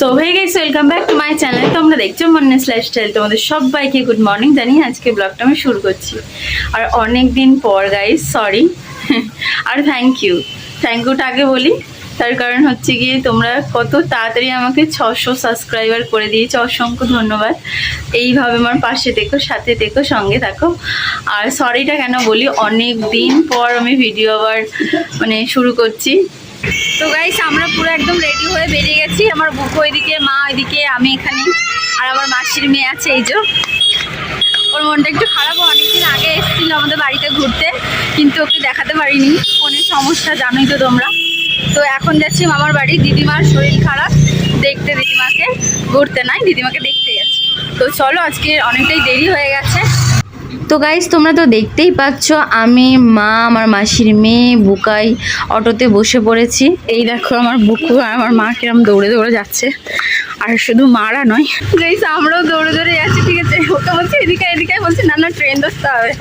So hey guys, welcome back to my channel. তোমরা দেখছো মন্নেস lifestyle. তোমাদের সবাইকে গুড মর্নিং জানিয়ে আজকে ব্লগটা আমি শুরু করছি। আর অনেক দিন পর গাইস, সরি আর থ্যাংক ইউটা আগে বলি। তার কারণ হচ্ছে গিয়ে তোমরা কত তাড়াতাড়ি আমাকে 600 সাবস্ক্রাইবার করে দিয়েছো, অসংখ্য ধন্যবাদ। এইভাবে আমার পাশে থেকো, সাথে থেকো, সঙ্গে থাকো। আর সরিটা কেন বলি, অনেক দিন পর আমি ভিডিও আবার শুরু করছি। তো গাইস, আমরা পুরো একদম রেডি হয়ে বেরিয়ে গেছি। আমার বুকু ওইদিকে, মা ওইদিকে, আমি এখানে, আর আমার মাসির মেয়ে আছে এই যে। ওর মনটা একটু খারাপ, অনেকদিন আগে এসেছিল আমাদের বাড়িতে ঘুরতে, কিন্তু ওকে দেখাতে পারিনি, ফোনের সমস্যা জানোই তো তোমরা। তো এখন যাচ্ছি মামার বাড়ি। দিদিমার শরীর খারাপ, দেখতে দিদিমাকে, ঘুরতে নাই, দিদিমাকে দেখতে যাচ্ছি। তো চলো, আজকে অনেকটাই দেরি হয়ে গেছে। তো গাইস, তোমরা তো দেখতেই পাচ্ছ, আমি, মা, আমার মাসির মেয়ে, বুকাই অটোতে বসে পড়েছি। এই দেখো আমার বুকু আর আমার মা কিরম দৌড়ে দৌড়ে যাচ্ছে। আর শুধু মারা নয় গাইস, আমরাও দৌড়ে দৌড়ে যাচ্ছি, ঠিক আছে। ওকে বলছে এদিকে এদিকে, বলছে না না ট্রেন ধরতে হবে।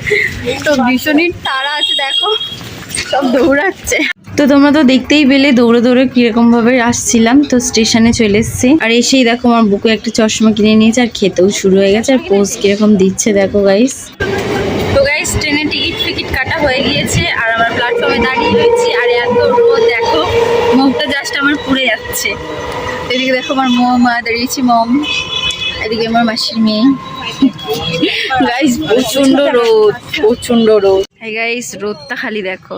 তো ভীষণই তাড়া আছে, দেখো সব দৌড়াচ্ছে। তো তোমরা তো দেখতেই পেলে দৌড়ে দৌড়ে কিরকম ভাবে আসছিলাম। তো স্টেশনে চলে এসেছি, আর এসেই দেখো আমার বুকু একটা চশমা কিনে নিয়েছে, আর খেতেও শুরু হয়ে গেছে। আর পোজ কিরকম দিচ্ছে দেখো গাইস। তো গাইস, ট্রেনের টিকিট কাটা হয়ে গিয়েছে, আর আমার প্ল্যাটফর্মে দাঁড়িয়ে রয়েছি। আর এত রোদ, দেখো মুখটা জাস্ট আমার পুড়ে যাচ্ছে। এদিকে দেখো আমার মা দাঁড়িয়েছি, মম, এদিকে আমার মাসির মেয়ে। গাইস প্রচন্ড রোদ, প্রচন্ড রোদ। এই গাইস, রোদটা খালি দেখো,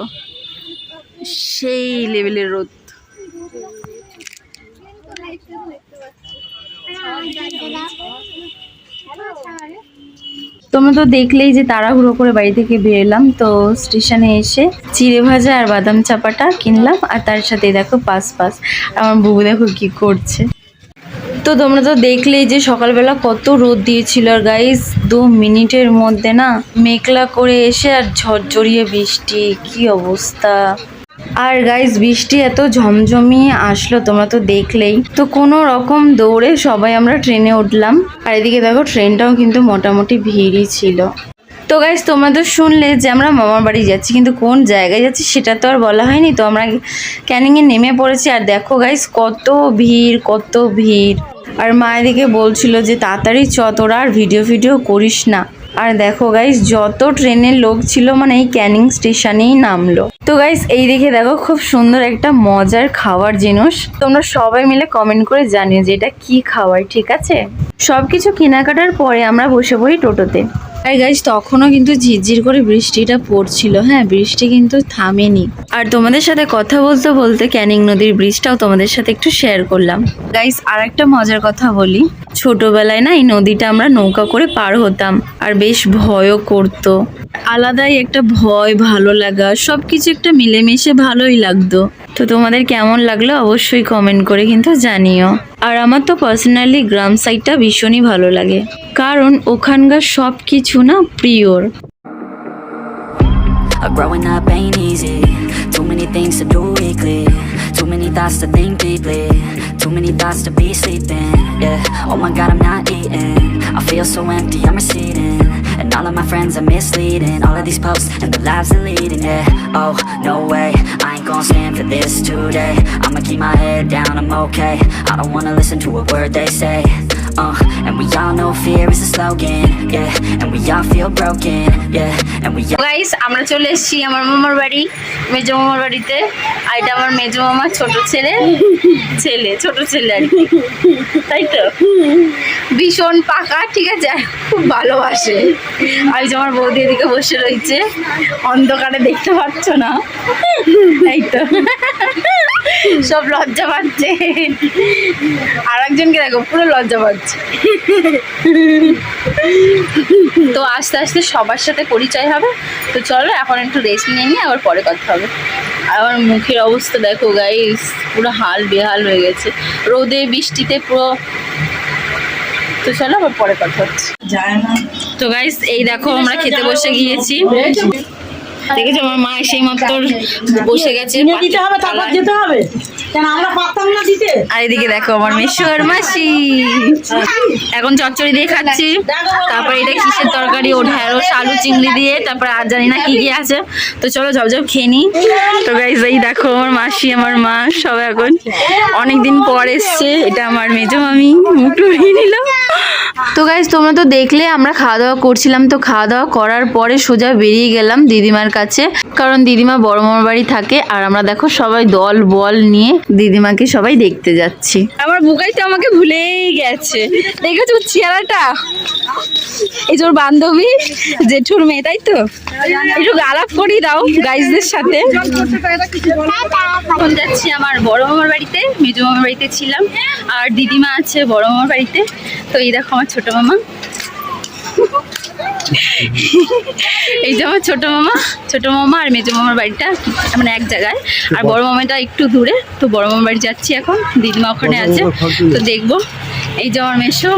সেই লেভেলের রোদ। তোমরা তো দেখলেই যে তাড়াহুড়ো করে বাড়ি থেকে বেরোলাম। তো স্টেশনে এসে চিড়ে ভাজা আর বাদাম চাপাটা কিনলাম, আর তার সাথে দেখো পাস আমার বুবু দেখো কি করছে। তো তোমরা তো দেখলেই যে সকালবেলা কত রোদ দিয়েছিল, আর গাইস 2 মিনিটের মধ্যে না মেঘলা করে এসে আর ঝড়ঝড়িয়ে বৃষ্টি, কি অবস্থা। আর গাইস, বৃষ্টি এত ঝমঝমিয়ে আসলো, তোমরা তো দেখলেই। তো কোনো রকম দৌড়ে সবাই আমরা ট্রেনে উঠলাম। আর এদিকে দেখো ট্রেনটাও কিন্তু মোটামুটি ভিড়ই ছিল। তো গাইস, তোমরা তো শুনলে যে আমরা মামার বাড়ি যাচ্ছি, কিন্তু কোন জায়গায় যাচ্ছি সেটা তো আর বলা হয়নি। তো আমরা ক্যানিংয়ে নেমে পড়েছি, আর দেখো গাইস কত ভিড়, কত ভিড়। আর মা এদিকে বলছিল যে তাড়াতাড়ি চ, তোরা আর ভিডিও করিস না। আর দেখো গাইস, যত ট্রেনের লোক ছিল এই ক্যানিং স্টেশনেই নামলো। তো গাইস, এই দেখে দেখো খুব সুন্দর একটা মজার খাবার জিনিস। তোমরা সবাই মিলে কমেন্ট করে জানিও যে এটা কি খাবার, ঠিক আছে। সবকিছু কেনাকাটার পরে আমরা বসে পড়ি টোটোতে। আর গাইস, তখনও কিন্তু ঝিরঝির করে বৃষ্টিটা পড়ছিল। হ্যাঁ, বৃষ্টি কিন্তু থামেনি। আর তোমাদের সাথে কথা বলতে বলতে ক্যানিং নদীর ব্রিজটাও তোমাদের সাথে একটু শেয়ার করলাম। গাইস, আর একটা মজার কথা বলি, ছোটবেলায় না এই নদীটা আমরা নৌকা করে পার হতাম, আর বেশ ভয়ও করতো। আলাদাই একটা ভয়, ভালো লাগা, সবকিছু একটা মিলেমিশে ভালোই লাগতো। তো তোমাদের কেমন লাগলো অবশ্যই কমেন্ট করে কিন্তু জানিও। আর আমার তো পার্সোনালি গ্রাম সাইডটা ভীষণই ভালো লাগে, কারণ ওখানকার সব কিছু না pure. Growing up ain't easy. Too many things to do weekly. Too many thoughts to think deeply. Too many thoughts to be sleeping. Yeah, oh my God, I'm not eating. I feel so empty, I'm receding. And all of my friends are misleading. All of these posts and the lives they're leading. Yeah, oh, no way, I ain't gonna stand for this today. I'ma keep my head down, I'm okay. I don't wanna listen to a word they say. And we all know fear is a slogan. Yeah, and we all feel broken. Yeah, and we all... guys, আমরা চলে এসেছি আমার মামার বাড়ি, মেজো মামার বাড়িতে। আর এটা আমার মেজো মামার ছোট ছেলে আর কি, তাই তো। ভীষণ পাকা, ঠিক আছে, খুব ভালোবাসে। আর এই যে আমার বৌদি এদিকে বসে রয়েছে, অন্ধকারে দেখতে পাচ্ছ না, তাই তো। সব লজ্জা পাচ্ছে, আর একজনকে দেখো পুরো লজ্জা পাচ্ছে। তো আস্তে আস্তে সবার সাথে পরিচয় হবে। তো চলো এখন একটু রেস্ট নিয়ে নিয়ে আবার পরে কথা হবে। আর আমার মুখের অবস্থা দেখো গাইস, পুরো হাল বেহাল হয়ে গেছে রোদে বৃষ্টিতে পুরো। তো চলো আবার পরে কথা হচ্ছে। তো গাইস, এই দেখো আমরা খেতে বসে গিয়েছি। দেখেছো আমার মা সেই মাত্র বসে গেছে। আর এদিকে দেখো আমার মেশো আর মাসি এখন চচ্চড়ি দিয়ে খাচ্ছি। তারপরে এটা কিসের তরকারি, ও ঢেঁড়স আলু চিংড়ি দিয়ে, তারপরে আর জানি না কি কি আছে। তো চলো ঝপঝপ খেয়ে নি। তো গাইজ এই দেখো আমার মাসি আমার মা সব এখন অনেকদিন পর এসছে। এটা আমার মেজো মামি মুখ টুকিয়ে নিল। তো গাইজ তোমরা তো দেখলে আমরা খাওয়া দাওয়া করছিলাম। তো খাওয়া দাওয়া করার পরে সোজা বেরিয়ে গেলাম দিদিমার কাছে, কারণ দিদিমা বড় মামার বাড়ি থাকে। আর আমরা দেখো সবাই দল বল নিয়ে দিদিমাকে সবাই দেখতে যাচ্ছি। আমার বুকাই তো আমাকে ভুলেই গেছে, দেখেছো চেহারাটা? এই যে ওর বান্ধবী জেঠুর মেয়ে, তাই তো? একটু আলাপ করিয়ে দাও গাইজদের সাথে। এখন যাচ্ছি আমার বড় মামার বাড়িতে, মেজো মামার বাড়িতে ছিলাম, আর দিদিমা আছে বড় মামার বাড়িতে। তো এই দেখো আমার ছোট মামা, এই যে আমার ছোট মামা আর মেজো মামার বাড়িটা মানে এক জায়গায়, আর বড় মামাটা একটু দূরে। তো বড় মামার বাড়ি যাচ্ছি এখন, দিদিমা ওখানে আছে, তো দেখবো। এই যে আমার মেশো,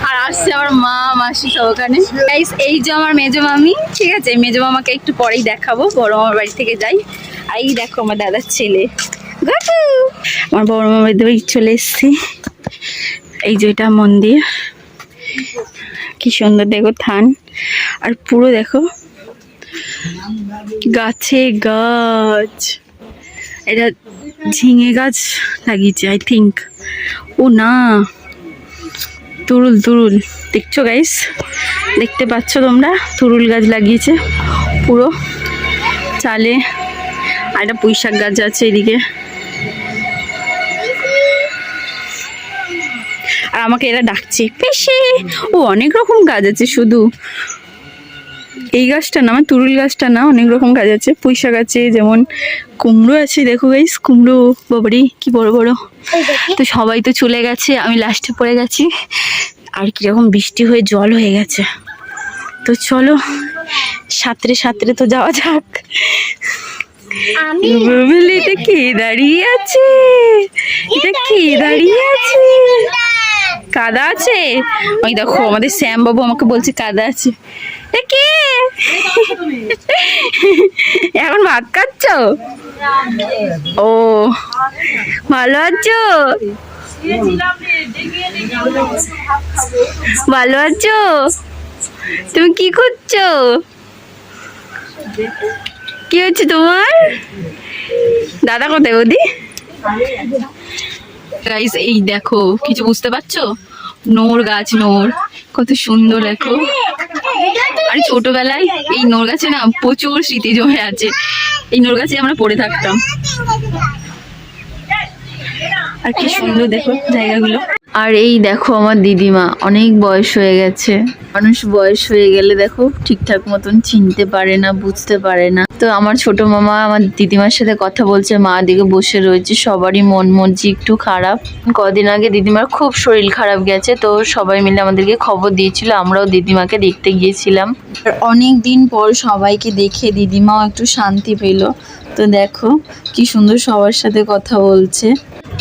আর আসছে আমার মা মাসি সব ওখানে। এই যে আমার মেজো মামি, ঠিক আছে? মেজো মামাকে একটু পরেই দেখাবো, বড় মামার বাড়ি থেকে যাই। আর এই দেখো আমার দাদার ছেলে গাটু, আমার বড় মামার বাড়ি চলে এসছি। এই যে এটা মন্দির, কি সুন্দর দেখো থান, আর পুরো দেখো গাছে গাছ। এটা ঝিঙে গাছ লাগিয়েছে আই থিঙ্ক, ও না তুরুল দেখছো গাইস, দেখতে পাচ্ছ তোমরা? তুরুল গাছ লাগিয়েছে পুরো চালে। আর একটা পুঁইশাক গাছ আছে এদিকে। আর আমাকে এরা ডাকছে পেশে। ও অনেক রকম গাছ আছে, শুধু এই গাছটা না, আমার তুরুল গাছটা না, অনেক রকম গাছ আছে। পুঁইশাক আছে, যেমন কুমড়ো আছে, দেখো গাইস কুমড়ো, বাবারি কি বড় বড়। তো সবাই তো চলে গেছে, আমি লাস্টে পড়ে গেছি। আর কিরকম বৃষ্টি হয়ে জল হয়ে গেছে। তো চলো সাঁতরে তো যাওয়া যাক। এটা কে দাঁড়িয়ে আছে? এটা কে দাঁড়িয়ে আছে? কাদা আছে, ওই দেখো আমাদের শ্যাম বাবু আমাকে বলছে কাদা আছে। কে এখন ভাত খাচ্ছ? ও ভালো আছো? ভালো আছো? তুমি কি করছো? কি হচ্ছে তোমার? দাদা কোথায় বৌদি? গাইস এই দেখো, কিছু বুঝতে পারছো? নোর গাছ, নোর কত সুন্দর দেখো। আর ছোটবেলায় এই নোর গাছে না প্রচুর স্মৃতি জমে আছে। এই নোর গাছে আমরা পড়ে থাকতাম। আর কি সুন্দর দেখো জায়গাগুলো। আর এই দেখো আমার দিদিমা, অনেক বয়স হয়ে গেছে। মানুষ বয়স হয়ে গেলে দেখো ঠিকঠাক মতন চিনতে পারে না, বুঝতে পারে না। তো আমার ছোট মামা আমার দিদিমার সাথে কথা বলছে, মা দিকে বসে রয়েছে। সবারই মন মর্জি একটু খারাপ। কদিন আগে দিদিমার খুব শরীর খারাপ গেছে, তো সবাই মিলে আমাদেরকে খবর দিয়েছিল, আমরাও দিদিমাকে দেখতে গিয়েছিলাম। আর অনেক দিন পর সবাইকে দেখে দিদিমাও একটু শান্তি পেল। তো দেখো কি সুন্দর সবার সাথে কথা বলছে।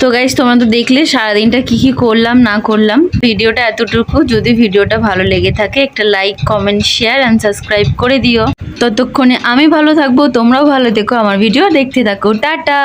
তো গাইস তোমরা তো দেখলে সারাদিনটা কি করলাম না করলাম। ভিডিওটা এতটুকু। যদি ভিডিওটা ভালো লেগে থাকে একটা like, comment, share and subscribe করে দিও। ততক্ষণে আমি ভালো থাকবো, তোমরাও ভালো থেকো, আমার ভিডিও দেখতে থাকো। টাটা।